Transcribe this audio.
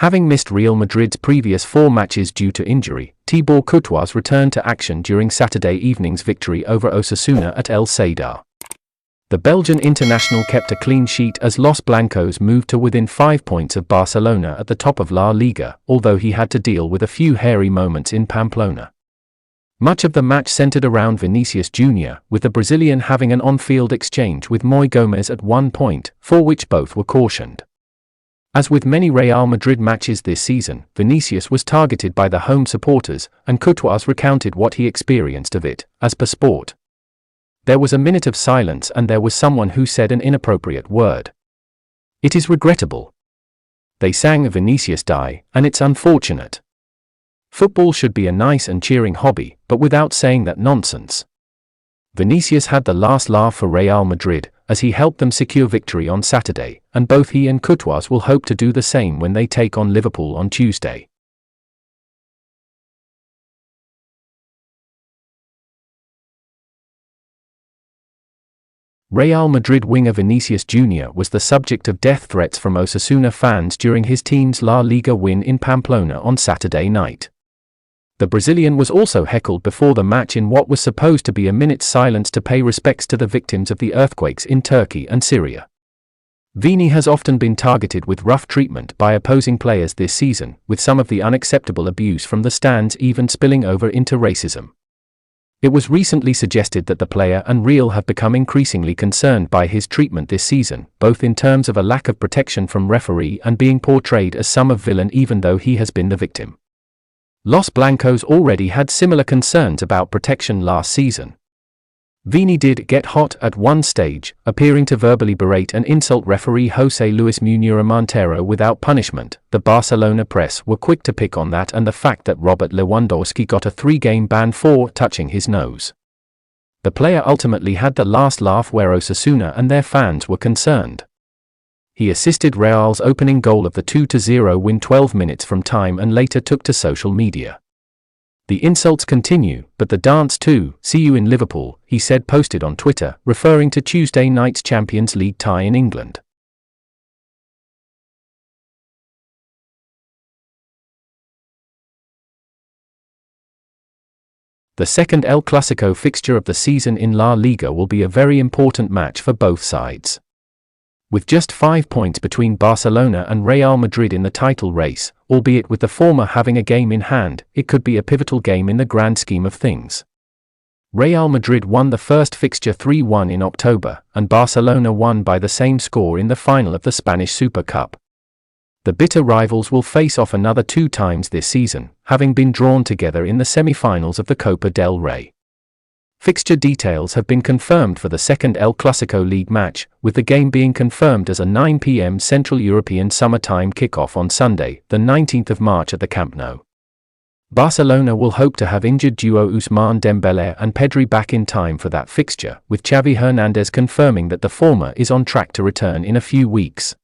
Having missed Real Madrid's previous 4 matches due to injury, Thibaut Courtois returned to action during Saturday evening's victory over Osasuna at El Sadar. The Belgian international kept a clean sheet as Los Blancos moved to within 5 points of Barcelona at the top of La Liga, although he had to deal with a few hairy moments in Pamplona. Much of the match centered around Vinicius Jr., with the Brazilian having an on-field exchange with Moi Gomez at one point, for which both were cautioned. As with many Real Madrid matches this season, Vinicius was targeted by the home supporters, and Courtois recounted what he experienced of it, as per Sport. There was a minute of silence and there was someone who said an inappropriate word. It is regrettable. They sang Vinicius die, and it's unfortunate. Football should be a nice and cheering hobby, but without saying that nonsense. Vinicius had the last laugh for Real Madrid, as he helped them secure victory on Saturday, and both he and Courtois will hope to do the same when they take on Liverpool on Tuesday. Real Madrid winger Vinicius Jr. was the subject of death threats from Osasuna fans during his team's La Liga win in Pamplona on Saturday night. The Brazilian was also heckled before the match in what was supposed to be a minute's silence to pay respects to the victims of the earthquakes in Turkey and Syria. Vini has often been targeted with rough treatment by opposing players this season, with some of the unacceptable abuse from the stands even spilling over into racism. It was recently suggested that the player and Real have become increasingly concerned by his treatment this season, both in terms of a lack of protection from referee and being portrayed as some of villain even though he has been the victim. Los Blancos already had similar concerns about protection last season. Vini did get hot at one stage, appearing to verbally berate and insult referee José Luis Munera Montero without punishment. The Barcelona press were quick to pick on that and the fact that Robert Lewandowski got a 3-game ban for touching his nose. The player ultimately had the last laugh where Osasuna and their fans were concerned. He assisted Real's opening goal of the 2-0 win 12 minutes from time and later took to social media. The insults continue, but the dance too. See you in Liverpool, he said, posted on Twitter, referring to Tuesday night's Champions League tie in England. The second El Clasico fixture of the season in La Liga will be a very important match for both sides. With just 5 points between Barcelona and Real Madrid in the title race, albeit with the former having a game in hand, it could be a pivotal game in the grand scheme of things. Real Madrid won the first fixture 3-1 in October, and Barcelona won by the same score in the final of the Spanish Super Cup. The bitter rivals will face off another 2 times this season, having been drawn together in the semi-finals of the Copa del Rey. Fixture details have been confirmed for the second El Clasico League match, with the game being confirmed as a 9 p.m. Central European Summertime kickoff on Sunday, the 19th of March at the Camp Nou. Barcelona will hope to have injured duo Ousmane Dembélé and Pedri back in time for that fixture, with Xavi Hernandez confirming that the former is on track to return in a few weeks.